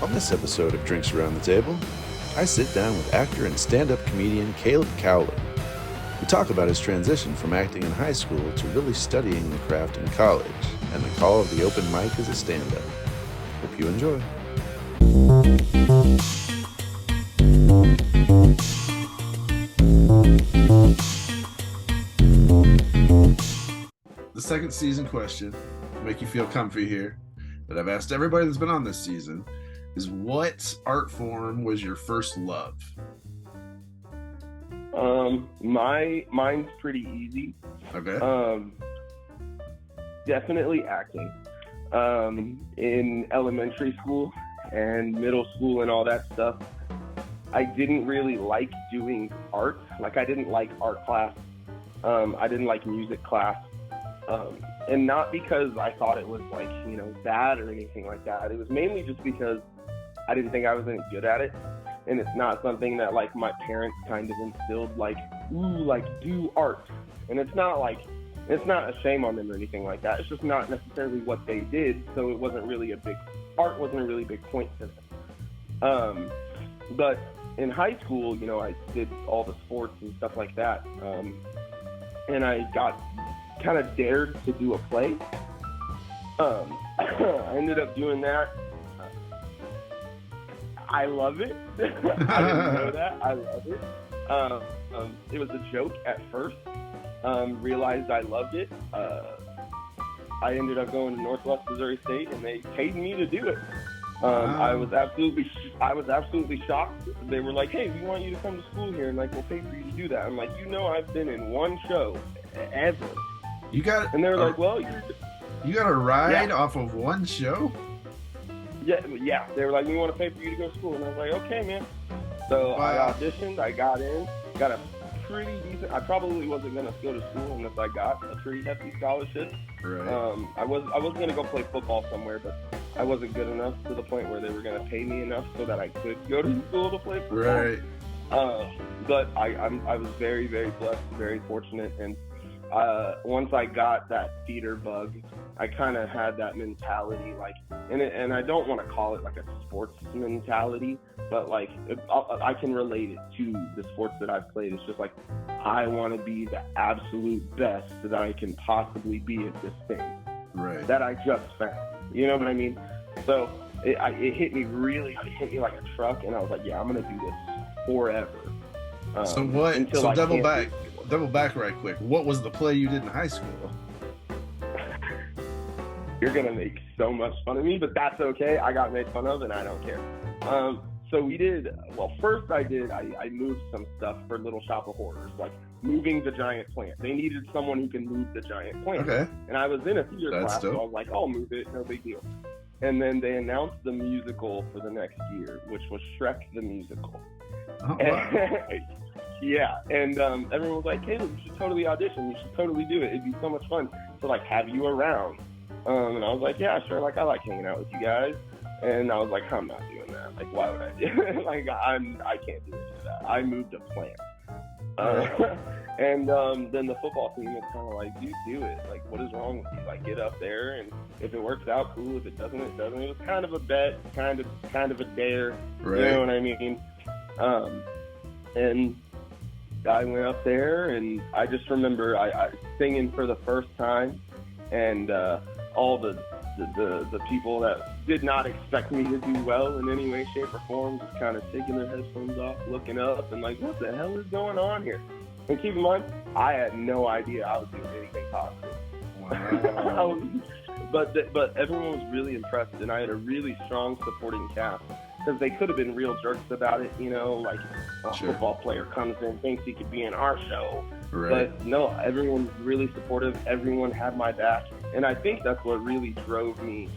On this episode of Drinks Around the Table, I sit down with actor and stand-up comedian Kaleb Cowling. We talk about his transition from acting in high school to really studying the craft in college, and the call of the open mic as a stand-up. Hope you enjoy. The second season question, to make you feel comfy here, that I've asked everybody that's been on this season is, what art form was your first love? Mine's pretty easy. Okay. Definitely acting. In elementary school and middle school and all that stuff, I didn't really like doing art. Like, I didn't like art class. I didn't like music class. And not because I thought it was bad or anything like that. It was mainly just because I didn't think I was any good at it. And it's not something that my parents kind of instilled, do art. And it's not a shame on them or anything like that. It's just not necessarily what they did. So it wasn't really art wasn't a really big point to them. But in high school, I did all the sports and stuff like that. And I got kind of dared to do a play. I ended up doing that. I love it. I didn't know that. I love it. It was a joke at first. Realized I loved it. I ended up going to Northwest Missouri State, and they paid me to do it. I was absolutely shocked. They were like, "Hey, we want you to come to school here, and we'll pay for you to do that." I'm like, I've been in one show ever. You got? And they were like, "Well, you got a ride off of one show?" Yeah. They were like, "We want to pay for you to go to school," and I was like, "Okay, man." So wow. I auditioned. I got in. Got a pretty decent. I probably wasn't gonna go to school unless I got a pretty hefty scholarship. Right. I was gonna go play football somewhere, but I wasn't good enough to the point where they were gonna pay me enough so that I could go to school to play football. Right. But I was very, very blessed, very fortunate, and once I got that theater bug, I kind of had that mentality, and I don't want to call it a sports mentality, but I can relate it to the sports that I've played. It's just I want to be the absolute best that I can possibly be at this thing. Right. That I just found. You know what I mean? So it hit me like a truck, and I was like, yeah, I'm gonna do this forever. Double back right quick. What was the play you did in high school? You're going to make so much fun of me, but that's okay. I got made fun of, and I don't care. So we did, first I moved some stuff for Little Shop of Horrors, moving the giant plant. They needed someone who can move the giant plant. Okay. And I was in a theater class, so I was like, I'll move it, no big deal. And then they announced the musical for the next year, which was Shrek the Musical. Oh, wow. Yeah, and everyone was like, "Caleb, you should totally audition. You should totally do it. It'd be so much fun to have you around." And I was like, "Yeah, sure. I like hanging out with you guys." And I was like, "I'm not doing that. Why would I do it? I can't do any of that. I moved a plant." And then the football team was kind of like, "Dude, do it. What is wrong with you? Get up there, and if it works out, cool. If it doesn't, it doesn't." It was kind of a bet, kind of a dare. Right. You know what I mean? And I went up there, and I just remember I singing for the first time, and all the people that did not expect me to do well in any way, shape, or form just kind of taking their headphones off, looking up, and what the hell is going on here? And keep in mind, I had no idea I was doing anything positive. Wow. But everyone was really impressed, and I had a really strong supporting cast. Because they could have been real jerks about it, a football player comes in, thinks he could be in our show. Right. But no, everyone was really supportive. Everyone had my back. And I think that's what really drove me,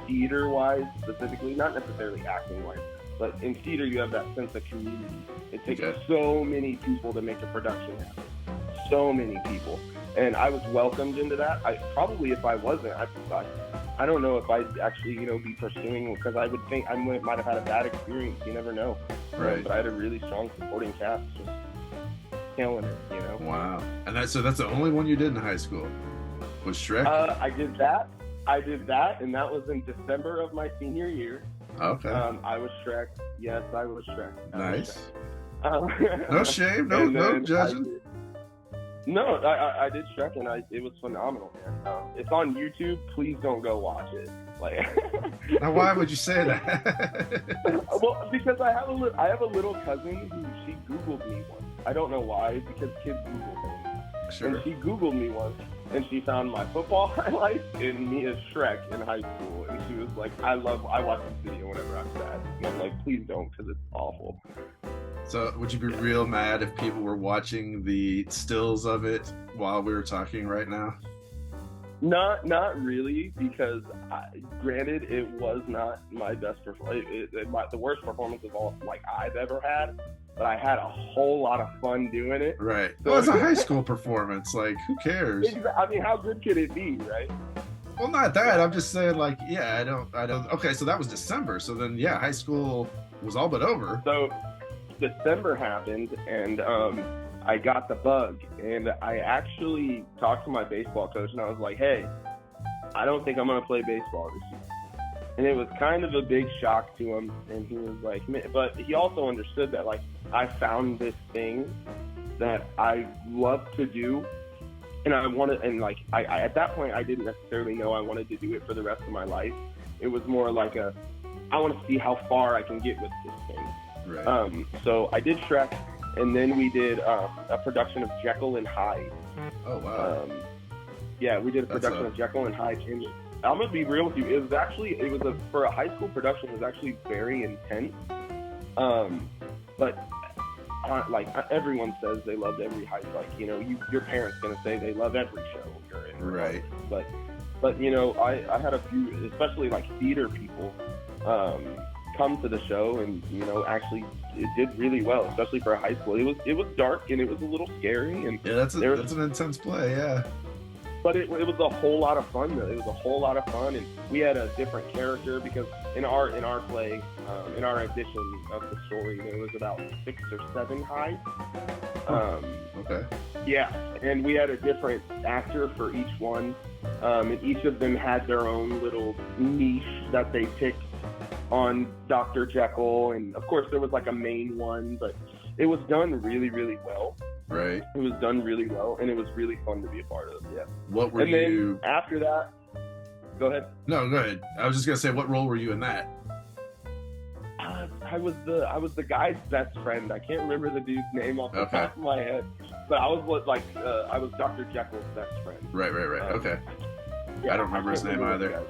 theater-wise specifically, not necessarily acting-wise. But in theater, you have that sense of community. It takes so many people to make a production happen. So many people. And I was welcomed into that. If I wasn't, I don't know if I'd actually, be pursuing, because I would think I might have had a bad experience. You never know. Right. But I had a really strong supporting cast, just killing it, Wow. And that's the only one you did in high school was Shrek? I did that, and that was in December of my senior year. Okay. I was Shrek. Yes, I was Shrek. Nice. No shame. No judging. I did Shrek, and it was phenomenal, man. It's on YouTube. Please don't go watch it. Like, now, why would you say that? Well, because I have a little cousin who she Googled me once. I don't know why, because kids Google things. Sure. And she Googled me once, and she found my football highlights and me as Shrek in high school, and she was like, I watch this video whenever I'm sad. And I'm like, please don't, because it's awful. So would you be real mad if people were watching the stills of it while we were talking right now? Not really, because granted, it was not my best performance. The worst performance of all like I've ever had, but I had a whole lot of fun doing it. Right. So, well, it's a high school performance. Like, who cares? I mean, how good could it be, right? Well, not that. I'm just saying, like, yeah, I don't. Okay, so that was December. So then, yeah, high school was all but over. So December happened, and I got the bug, and I actually talked to my baseball coach, and I was like, hey, I don't think I'm going to play baseball this year. And it was kind of a big shock to him, and he was like, but he also understood that, like, I found this thing that I love to do, and I wanted, and like, I at that point, I didn't necessarily know I wanted to do it for the rest of my life. It was more like I want to see how far I can get with this thing. Right. So I did Shrek, and then we did a production of Jekyll and Hyde. Oh, wow. Yeah, we did a production of Jekyll and Hyde. And I'm gonna be real with you. For a high school production, it was actually very intense. But like everyone says, they loved every high. Like, you know, your parents gonna say they love every show you're in. Right. But you know, I had a few, especially like theater people, come to the show, and you know, actually it did really well, especially for a high school. It was dark, and it was a little scary, and yeah, that's an intense play, yeah. But it was a whole lot of fun, though. It was a whole lot of fun, and we had a different character, because in our play, in our edition of the story, there was about 6 or 7 hides. Okay. Yeah, and we had a different actor for each one, and each of them had their own little niche that they picked on Dr. Jekyll, and of course there was like a main one, but it was done really, really well. Right. It was done really well, and it was really fun to be a part of. Yeah. What were you? Then after that, go ahead. No, go ahead. I was just gonna say, what role were you in that? I was the guy's best friend. I can't remember the dude's name off the top of my head, but I was Dr. Jekyll's best friend. Right. Okay. Yeah, I don't remember his name either.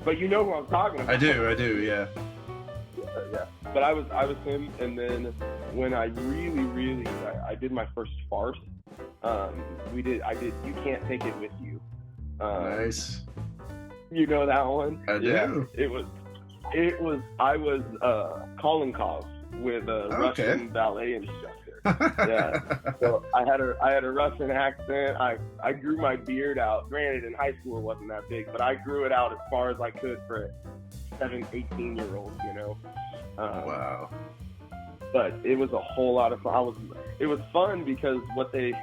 But you know who I'm talking about. I do. Yeah. Yeah. But I was him, and then when I really I did my first farce. I did You Can't Take It With You. Nice. You know that one? I do. Yeah, I was Kolinkov with a Russian ballet instructor. Yeah. So I had a Russian accent. I grew my beard out. Granted, in high school it wasn't that big, but I grew it out as far as I could for a 18-year-old, you know. Wow. But it was a whole lot of fun. It was fun because what they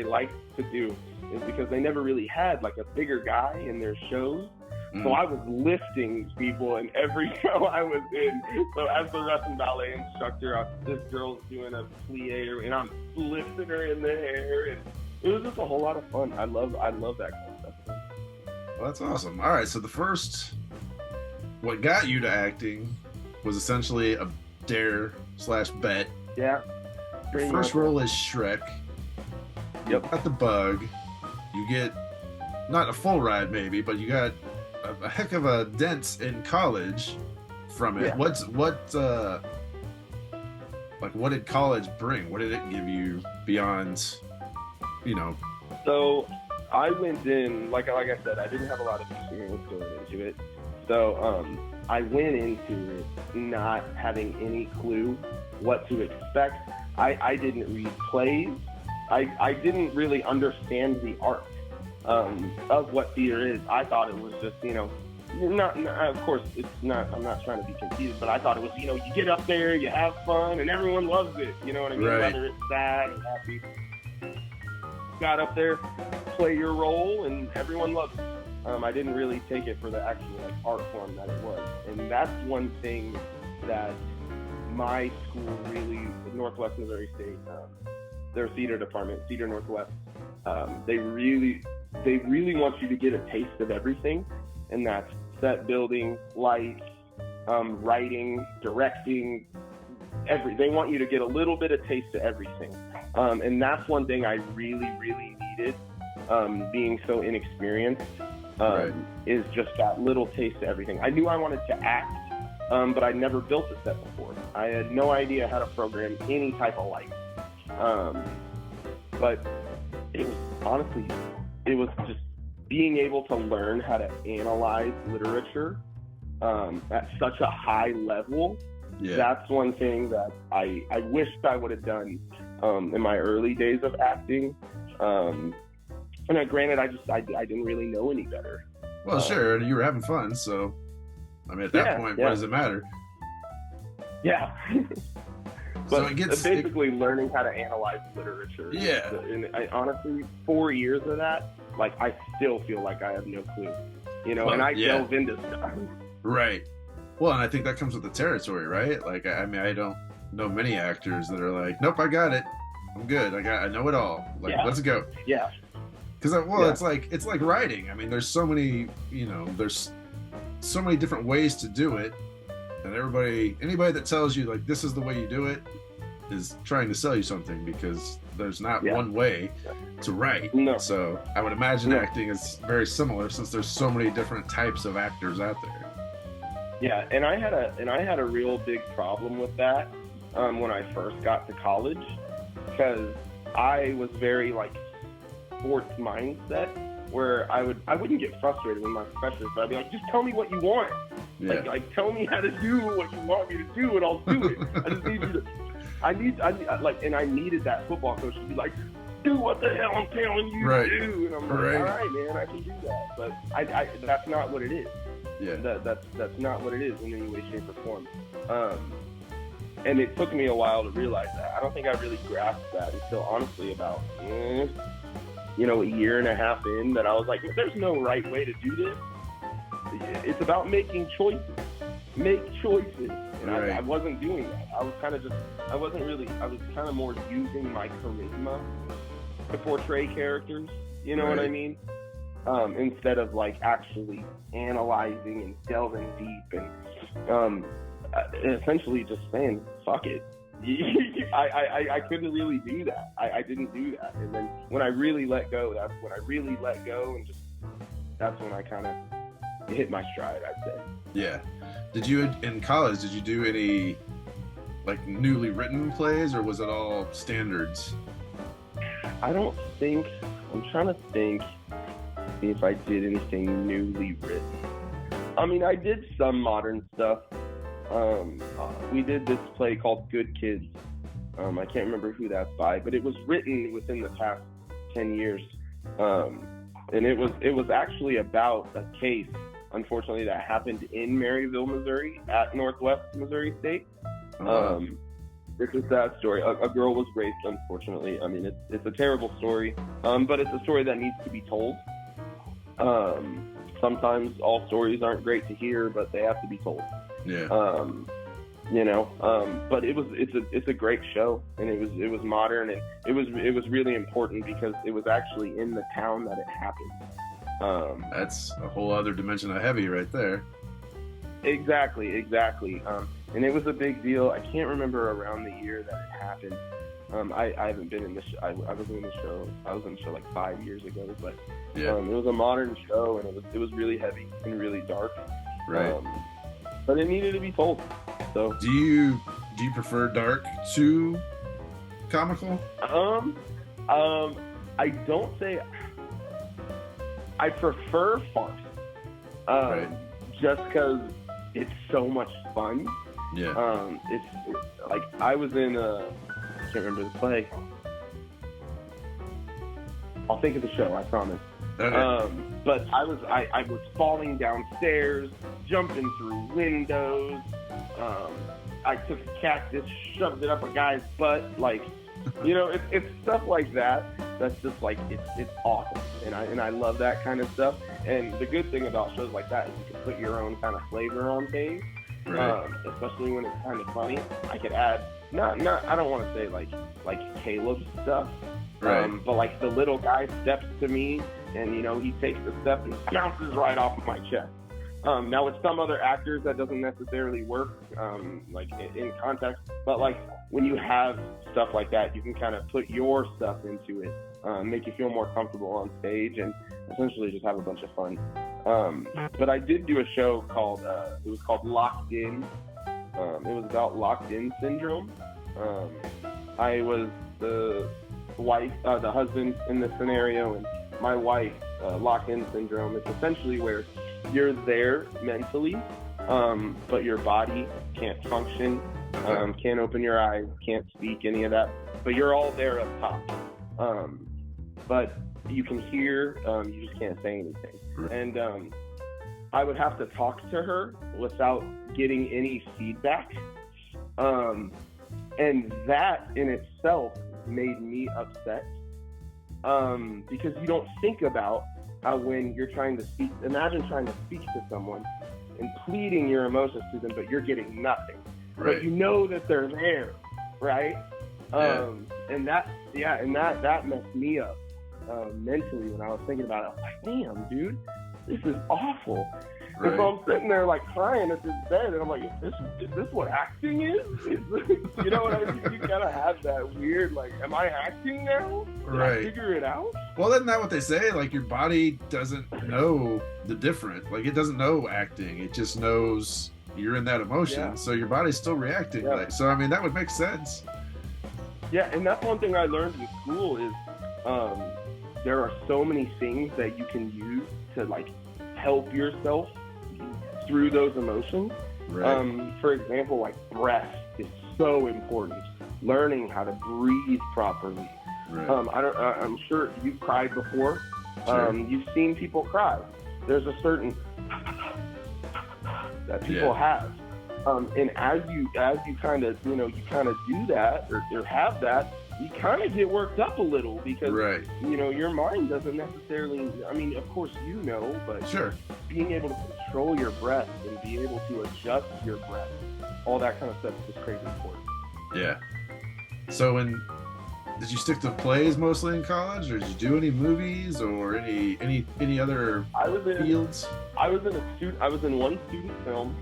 like to do is, because they never really had like a bigger guy in their shows. So I was lifting people in every show I was in. So as the Russian ballet instructor, this girl's doing a plie, and I'm lifting her in the hair, and it was just a whole lot of fun. I love that kind of stuff. Well, that's awesome. All right, so what got you to acting was essentially a dare/bet. Yeah. First role is Shrek. Yep. Got the bug. You get not a full ride maybe, but you got a heck of a dent in college from it. Yeah. What did college bring? What did it give you beyond, you know? So I went in, like I said, I didn't have a lot of experience going into it. So I went into it not having any clue what to expect. I didn't read plays. I didn't really understand the art of what theater is. I thought it was just, you know, not of course it's not, I'm not trying to be conceited, but I thought it was, you know, you get up there, you have fun, and everyone loves it. You know what I mean? Right. Whether it's sad or happy. Got up there, play your role, and everyone loves it. I didn't really take it for the actual like art form that it was, and that's one thing that my school really, Northwest Missouri State, their theater department, Theater Northwest, they really want you to get a taste of everything, and that's set building, lights, writing, directing, they want you to get a little bit of taste of everything, and that's one thing I really needed, being so inexperienced, is just that little taste of everything. I knew I wanted to act, but I'd never built a set before. I had no idea how to program any type of light. But it was just being able to learn how to analyze literature at such a high level. Yeah. That's one thing that I wished I would have done in my early days of acting. And granted, I didn't really know any better. Well, sure, you were having fun, so I mean, at that point, what does it matter? Yeah. But so it gets basically learning how to analyze literature. Yeah. And I honestly, 4 years of that, like, I still feel like I have no clue. You know, and I delve into stuff. Right. Well, and I think that comes with the territory, right? Like, I mean, I don't know many actors that are like, nope, I got it. I'm good. I know it all. Like, let's go. Yeah. Because, it's like writing. I mean, there's so many, there's so many different ways to do it. And anybody that tells you, like, this is the way you do it is trying to sell you something, because there's not one way to write. No. So I would imagine acting is very similar, since there's so many different types of actors out there. Yeah, and I had a real big problem with that when I first got to college, because I was very like sports mindset, where I wouldn't get frustrated with my professors, but I'd be like, just tell me what you want. Yeah. Like tell me how to do what you want me to do, and I'll do it. I just need you to. I needed that football coach to be like, do what the hell I'm telling you to do, and I'm like, all right, man, I can do that. But I that's not what it is. Yeah. That's not what it is in any way, shape, or form. And it took me a while to realize that. I don't think I really grasped that until honestly about a year and a half in, that I was like, there's no right way to do this. It's about making choices. Make choices. And I wasn't doing that. I was kind of more using my charisma to portray characters. You know what I mean? Instead of like actually analyzing and delving deep and essentially just saying, fuck it. I couldn't really do that. I didn't do that. And then when I really let go, that's when I kind of hit my stride, I'd say. Yeah. In college, did you do any like newly written plays, or was it all standards? I'm trying to think if I did anything newly written. I mean, I did some modern stuff. We did this play called Good Kids. I can't remember who that's by, but it was written within the past 10 years. And it was actually about a case, unfortunately, that happened in Maryville, Missouri, at Northwest Missouri State. It's a sad story. A girl was raped, unfortunately. I mean, it's a terrible story, but it's a story that needs to be told. Sometimes all stories aren't great to hear, but they have to be told. Yeah. But it's a great show, and it was modern, and it was really important because it was actually in the town that it happened. That's a whole other dimension of heavy right there. Exactly. And it was a big deal. I can't remember around the year that it happened. I haven't been in the show. I was in the show. I was in the show like 5 years ago, but it was a modern show, and it was really heavy and really dark. Right. But it needed to be told. So do you prefer dark to comical? I don't say. I prefer farce. Just because it's so much fun. Yeah. It's like I was in I can't remember the play. I'll think of the show, I promise. Okay. But I was falling downstairs, jumping through windows. I took a cactus, shoved it up a guy's butt. Like, it's stuff like that. That's just like it's awesome, and I love that kind of stuff. And the good thing about shows like that is you can put your own kind of flavor on things, Right. especially when it's kind of funny. I could add, not I don't want to say like Caleb stuff, Right. but like the little guy steps to me and, he takes a step and bounces right off of my chest. Now with some other actors that doesn't necessarily work, like in context, but like when you have stuff like that, you can kind of put your stuff into it, make you feel more comfortable on stage, and essentially just have a bunch of fun. But I did do a show called, it was called Locked In. It was about locked in syndrome. I was the wife, the husband in this scenario, and my wife, locked in syndrome. It's essentially where you're there mentally, but your body can't function, can't open your eyes, can't speak, any of that. But you're all there up top. But you can hear, you just can't say anything. And I would have to talk to her without getting any feedback. And that in itself made me upset, because you don't think about how when you're trying to speak, imagine trying to speak to someone and pleading your emotions to them, but you're getting nothing. Right. But you know that they're there, right? Yeah. And that messed me up mentally when I was thinking about it. I was like, damn, dude, this is awful. Right. And so I'm sitting there like crying at this bed, and I'm like, is this what acting is? You know what I mean? You kind of have that weird, like, am I acting now? Did I Right. figure it out? Well, isn't that what they say? Like, your body doesn't know the different. Like, it doesn't know acting. It just knows you're in that emotion. Yeah. So your body's still reacting. Yeah. Like, so, I mean, that would make sense. Yeah, and that's one thing I learned in school is there are so many things that you can use to, like, help yourself through those emotions. Right. For example, like breath is so important. Learning how to breathe properly. Right. I'm sure you've cried before. Sure. You've seen people cry. There's a certain that people have. And as you kind of do that or have that, you kind of get worked up a little because Right. Your mind doesn't necessarily. I mean, of course but Sure. being able to control your breath and be able to adjust your breath, all that kind of stuff is just crazy important. Yeah. So, did you stick to plays mostly in college, or did you do any movies or any other fields? I was in one student film.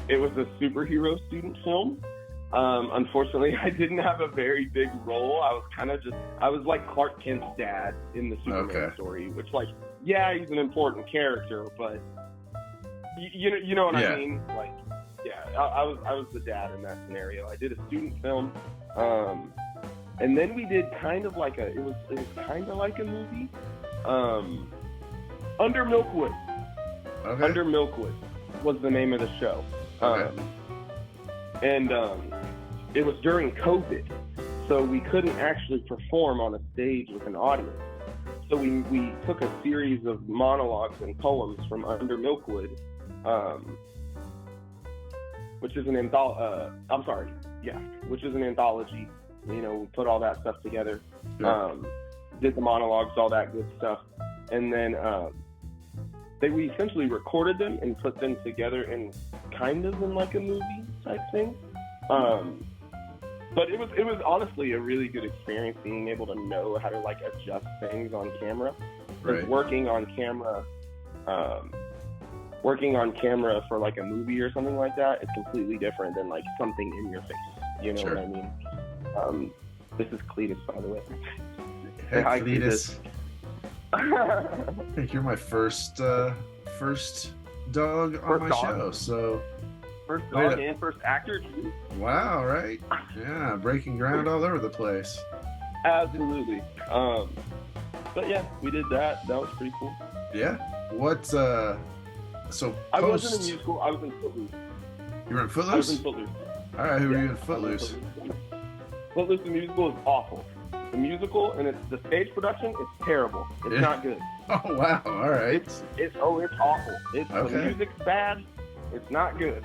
It was a superhero student film. Unfortunately, I didn't have a very big role. I was like Clark Kent's dad in the Superman story, which, like, yeah, he's an important character, but you know what I mean? Like, yeah, I was the dad in that scenario. I did a student film, and then we did kind of like it was kind of like a movie, Under Milkwood. Okay. Under Milkwood was the name of the show. Okay. And it was during COVID, so we couldn't actually perform on a stage with an audience. So we took a series of monologues and poems from Under Milkwood, which is an which is an anthology. We put all that stuff together, did the monologues, all that good stuff, and then we essentially recorded them and put them together in kind of in like a movie type thing. But it was honestly a really good experience being able to know how to like adjust things on camera. Right. Working on camera for like a movie or something like that is completely different than like something in your face. You know Sure. what I mean? This is Cletus, by the way. Hey, Hi, Cletus. I think you're my first dog on my show. So First dog and first actor, too. wow, right? Yeah, breaking ground all over the place. Absolutely. But yeah, we did that. That was pretty cool. Yeah. What? So I wasn't in musical. I was in Footloose. You were in I was Footloose? in Footloose. All right. Who were you in Footloose? Footloose, the musical, is awful. The musical and the stage production is terrible. It's not good. Oh wow! All right. It's awful. Okay. The music's bad. It's not good.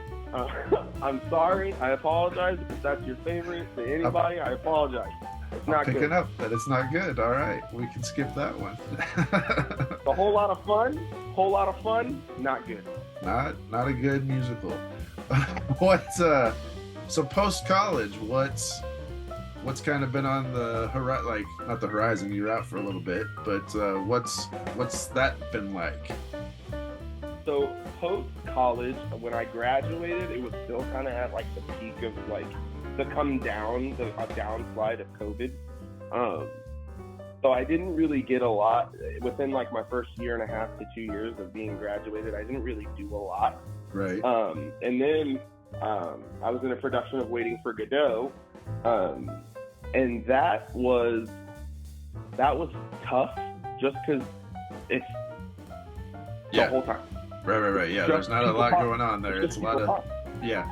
I'm sorry. I apologize if that's your favorite to anybody. I apologize. It's not Picking good. up that it's not good. All right, we can skip that one. a whole lot of fun, not good. Not a good musical. What? So post college, what's kind of been on the horizon? Like, not the horizon. You're out for a little bit, but what's that been like? So post college, when I graduated, it was still kind of at like the peak of like the downslide of COVID. So I didn't really get a lot within like my first year and a half to 2 years of being graduated. I didn't really do a lot. Right. And then I was in a production of Waiting for Godot, and that was tough just because it's the whole time. Right. Yeah, there's not a lot going on there. It's a lot of yeah.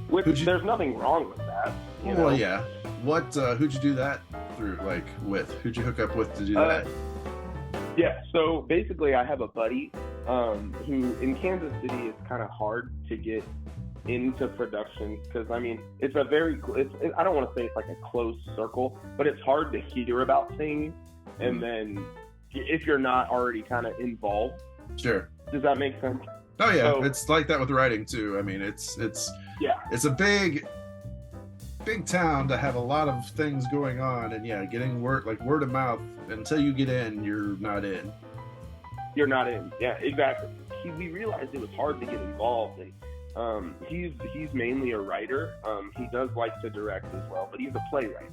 Which there's nothing wrong with that. You know? Yeah. What? Who'd you do that through? Like with? Who'd you hook up with to do that? Yeah. So basically, I have a buddy who in Kansas City it's kind of hard to get into production because I mean it's I don't want to say it's like a closed circle, but it's hard to hear about things and then if you're not already kind of involved. Sure. Does that make sense? Oh yeah, so, it's like that with writing too. I mean, it's a big town to have a lot of things going on, and getting word of mouth. Until you get in, you're not in. You're not in. Yeah, exactly. We realized it was hard to get involved, and he's mainly a writer. He does like to direct as well, but he's a playwright.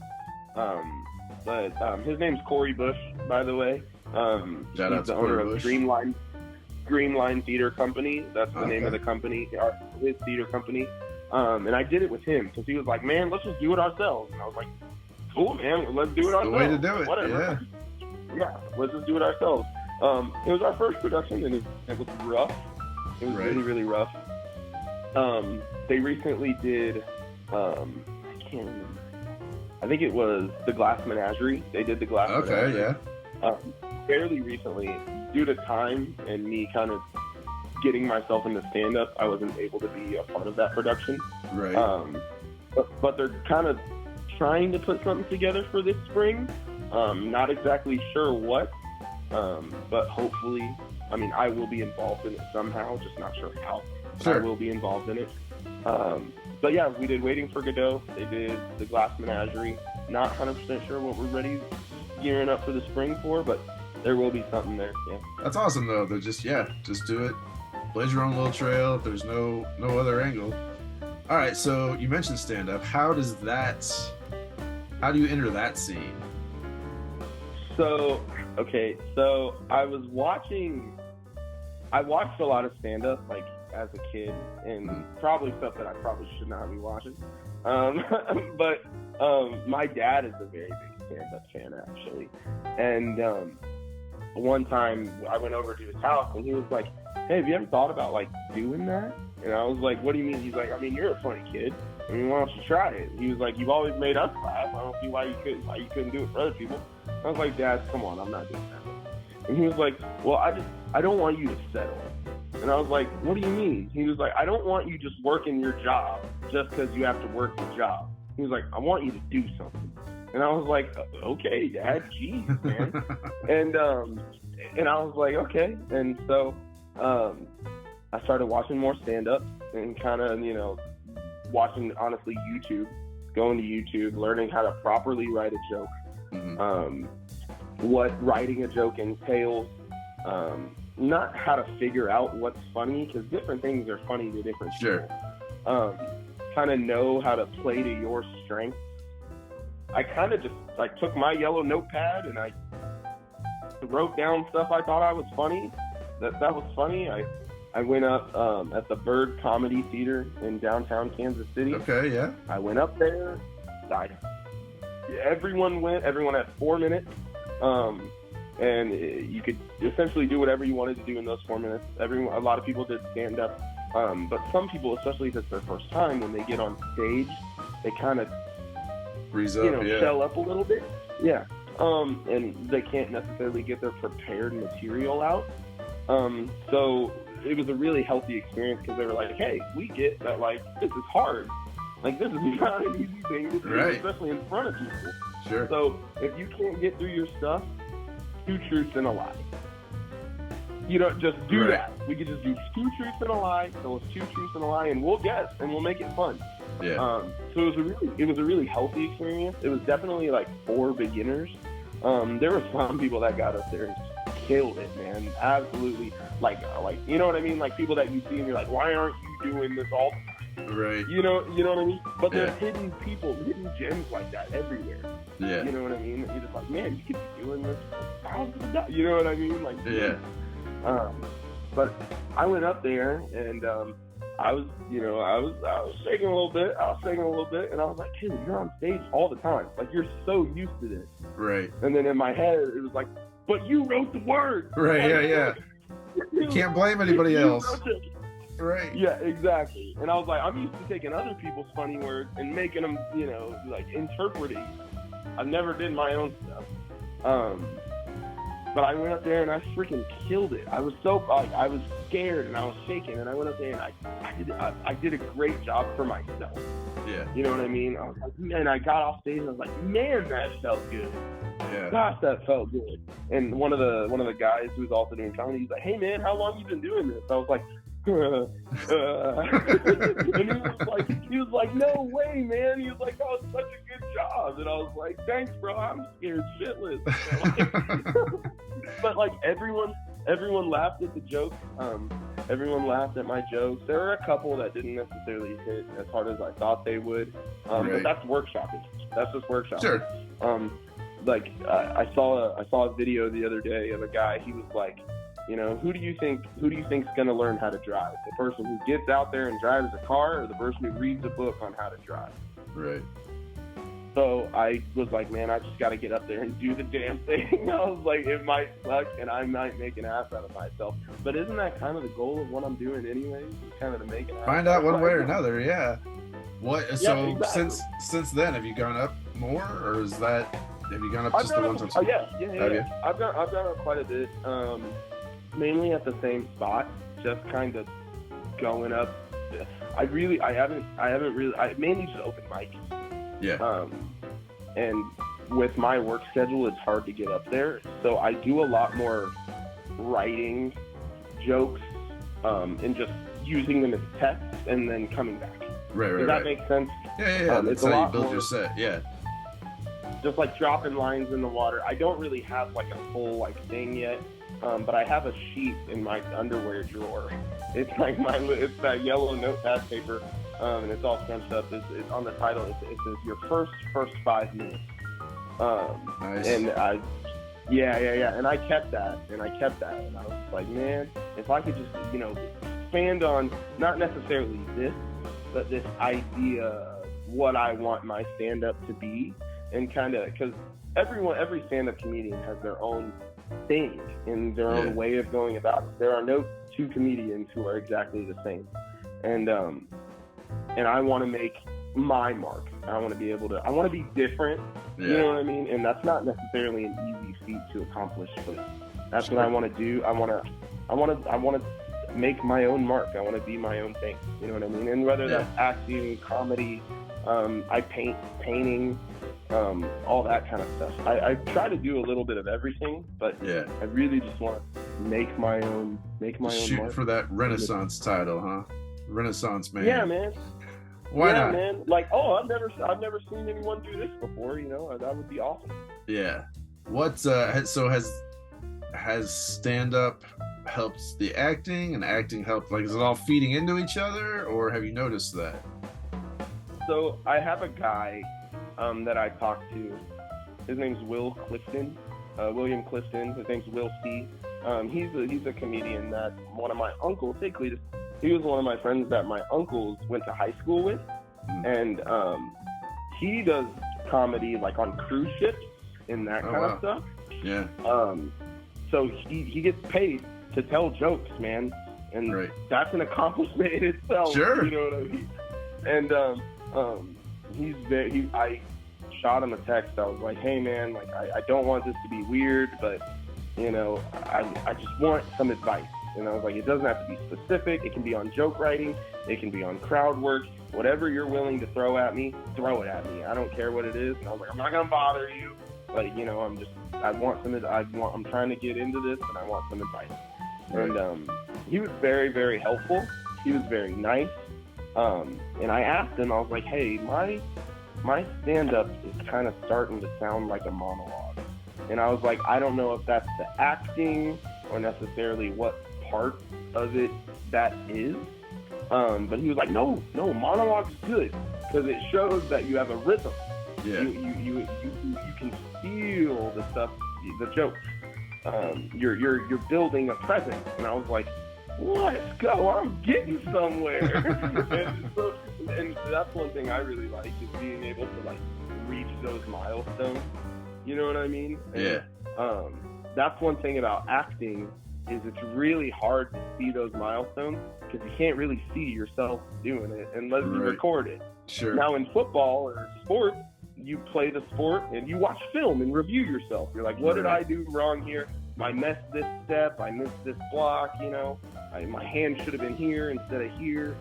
But his name's Corey Bush, by the way. He's the owner of Dreamline Theatre Company. That's the name of the company, his theater company. And I did it with him because he was like, "Man, let's just do it ourselves." And I was like, "Cool, man, let's do it ourselves." The way to do it. Whatever. Yeah, let's just do it ourselves. It was our first production, and it was rough. It was really, really rough. They recently did, I can't remember. I think it was The Glass Menagerie. They did The Glass Menagerie. Okay, yeah. Fairly recently, due to time and me kind of getting myself into stand-up, I wasn't able to be a part of that production. Right. But they're kind of trying to put something together for this spring. Not exactly sure what, but hopefully, I mean, I will be involved in it somehow, just not sure how. Sure. I will be involved in it. But yeah, we did Waiting for Godot. They did The Glass Menagerie. Not 100% sure what we're gearing up for the spring for, but there will be something there. Yeah. That's awesome though. They're just do it. Blaze your own little trail. There's no other angle. All right. So you mentioned stand up. How do you enter that scene? So I watched a lot of stand up like as a kid and probably stuff that I probably should not be watching. But my dad is a very big stand-up fan, actually. And one time I went over to his house, and he was like, "Hey, have you ever thought about, like, doing that?" And I was like, "What do you mean?" He's like, "I mean, you're a funny kid. I mean, why don't you try it?" He was like, "You've always made us laugh. I don't see why you couldn't do it for other people." I was like, "Dad, come on, I'm not doing that." And he was like, "Well, I don't want you to settle." And I was like, "What do you mean?" He was like, "I don't want you just working your job just because you have to work the job." He was like, "I want you to do something." And I was like, "Okay, Dad, geez, man." and I was like, "Okay." And so I started watching more stand-up and kind of, watching, honestly, YouTube, going to YouTube, learning how to properly write a joke, what writing a joke entails, not how to figure out what's funny, because different things are funny to different people. Kind of know how to play to your strengths. I kind of just took my yellow notepad and I wrote down stuff I thought was funny. That was funny. I went up at the Bird Comedy Theater in downtown Kansas City. Okay, yeah. I went up there. Everyone went. Everyone had 4 minutes. And you could essentially do whatever you wanted to do in those 4 minutes. A lot of people did stand up, but some people, especially if it's their first time, when they get on stage, they kind of shell up a little bit. Yeah. And they can't necessarily get their prepared material out. So it was a really healthy experience because they were like, "Hey, we get that, this is hard. This is not an easy thing to do, especially in front of people." Sure. So if you can't get through your stuff, 2 truths and a lie. just do Right. that. We could just do 2 truths and a lie. So it's 2 truths and a lie, and we'll guess, and we'll make it fun. Yeah. So it was a really healthy experience. It was definitely like for beginners. There were some people that got up there and just killed it, man. Absolutely, like you know what I mean? Like people that you see and you're like, why aren't you doing this all the time? Right. You know what I mean? But Yeah. there's hidden gems like that everywhere. Yeah. You know what I mean? You're just like, man, you could be doing this for thousands of dollars. You know what I mean? Like, Yeah. But I went up there and I was shaking a little bit. And I was like, hey, you're on stage all the time. Like, you're so used to this. Right. And then in my head, it was like, but you wrote the words. Right. Yeah. You can't blame anybody You else. wrote it. Right. Yeah, exactly. And I was like, I'm used to taking other people's funny words and making them, like interpreting. I've never did my own stuff. But I went up there and I freaking killed it. I was so I was scared and I was shaking, and I went up there and I did a great job for myself. Yeah. You know what I mean? I was like, man, I got off stage and I was like, man, that felt good. Yeah. Gosh, that felt good. And one of the guys who was also doing comedy, he's like, hey man, how long you been doing this? I was like, and he was like, no way, man. He was like, that was such a good job. And I was like, thanks, bro. I'm scared shitless. But like everyone laughed at the jokes. Everyone laughed at my jokes. There were a couple that didn't necessarily hit as hard as I thought they would. Right. But that's workshopping. That's just workshopping. Sure. I saw a video the other day of a guy. He was like, who do you think's gonna learn how to drive? The person who gets out there and drives a car, or the person who reads a book on how to drive? Right. So I was like, man, I just got to get up there and do the damn thing. I was like, it might suck and I might make an ass out of myself. But isn't that kind of the goal of what I'm doing anyways? Kind of to make an ass Find out one way or another. Yeah. What? Yeah, So exactly. since then, have you gone up more, or have you gone up just the one time? Oh yeah. Okay. I've gone up quite a bit. Mainly at the same spot, just kind of going up. I mainly just open mic. Yeah. And with my work schedule, it's hard to get up there. So I do a lot more writing jokes and just using them as text and then coming back. Right. Does that make sense? Yeah. That's It's a how you lot build more- your set. Yeah. Just like dropping lines in the water. I don't really have like a full thing yet. But I have a sheet in my underwear drawer. It's like it's that yellow notepad paper, and it's all scrunched up. It's on the title. It says your first 5 minutes. Nice. And and I kept that, and I was like, man, if I could just expand on not necessarily this, but this idea of what I want my stand-up to be, and kind of because every stand-up comedian has their own thing in their own way of going about it. There are no 2 comedians who are exactly the same, and I want to make my mark. I want to be different. Yeah. You know what I mean? And that's not necessarily an easy feat to accomplish, but that's what I want to do. I want to make my own mark. I want to be my own thing. You know what I mean? And whether that's acting, comedy, I painting. All that kind of stuff. I try to do a little bit of everything, but I really just want to make my own Shoot mark. for that Renaissance title, huh? Renaissance man. Yeah, man. Why not? Man. Like, I've never seen anyone do this before. That would be awesome. Yeah. What? So has stand up helped the acting, and acting helped? Like, is it all feeding into each other, or have you noticed that? So I have a guy that I talked to. His name's William Clifton. His name's Will C. He's a comedian that one of my uncles, hey Cletus, he was one of my friends that my uncles went to high school with, and he does comedy like on cruise ships and that kind of stuff. Yeah. So he gets paid to tell jokes, man, and that's an accomplishment in itself. Sure. You know what I mean? And I shot him a text. I was like, hey man, like I don't want this to be weird, but I just want some advice. And I was like, it doesn't have to be specific. It can be on joke writing. It can be on crowd work. Whatever you're willing to throw at me, throw it at me. I don't care what it is. And I was like, I'm not gonna bother you. Like, I'm trying to get into this, and I want some advice. Right. And he was very, very helpful. He was very nice. And I asked him, I was like, hey, my stand-up is kind of starting to sound like a monologue. And I was like, I don't know if that's the acting or necessarily what part of it that is. But he was like, no, monologue's good because it shows that you have a rhythm. Yeah. You can feel the stuff, the jokes. You're building a presence. And I was like, let's go, I'm getting somewhere. and that's one thing I really like is being able to like reach those milestones. You know what I mean? And, Yeah. that's one thing about acting is it's really hard to see those milestones because you can't really see yourself doing it unless you record it. Sure. Now in football or sports, you play the sport and you watch film and review yourself. You're like, what did I do wrong here? I missed this step. I missed this block. You know, my hand should have been here instead of here.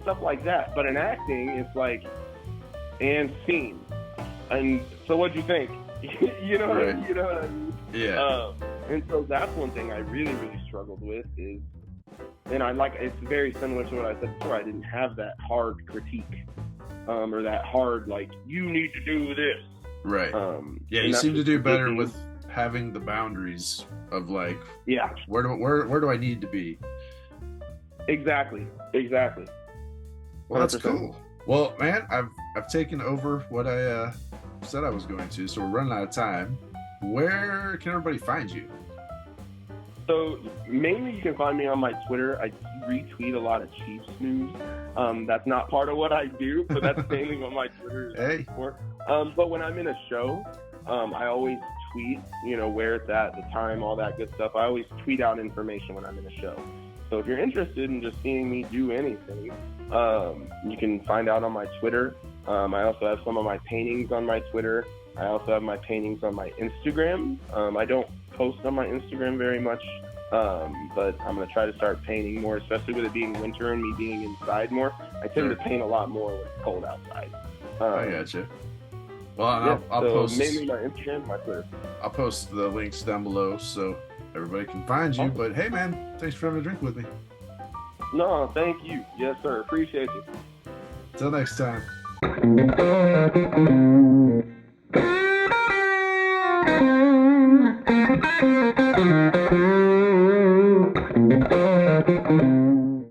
Stuff like that. But in acting, it's like, and scene. And so what'd you think? You know what I mean? Yeah. And so that's one thing I really, really struggled with is, and it's very similar to what I said before. I didn't have that hard critique, or that hard, like, you need to do this. Right. Yeah, you seem to do better with having the boundaries of like, where do I need to be? Exactly. 100%. Well, that's cool. Well, man, I've taken over what I said I was going to, so we're running out of time. Where can everybody find you? So mainly you can find me on my Twitter. I retweet a lot of Chiefs news. That's not part of what I do, but that's mainly what my Twitter is for. But when I'm in a show, I always tweet, where it's at, the time, all that good stuff. I always tweet out information when I'm in a show. So if you're interested in just seeing me do anything, you can find out on my Twitter. I also have some of my paintings on my Twitter. I also have my paintings on my Instagram. I don't post on my Instagram very much, but I'm going to try to start painting more, especially with it being winter and me being inside more. I tend to paint a lot more when it's cold outside. I gotcha. Well, I'll post mainly my Instagram, my Twitter. I'll post the links down below so everybody can find you. But hey, man, thanks for having a drink with me. No, thank you. Yes, sir. Appreciate you. Till next time.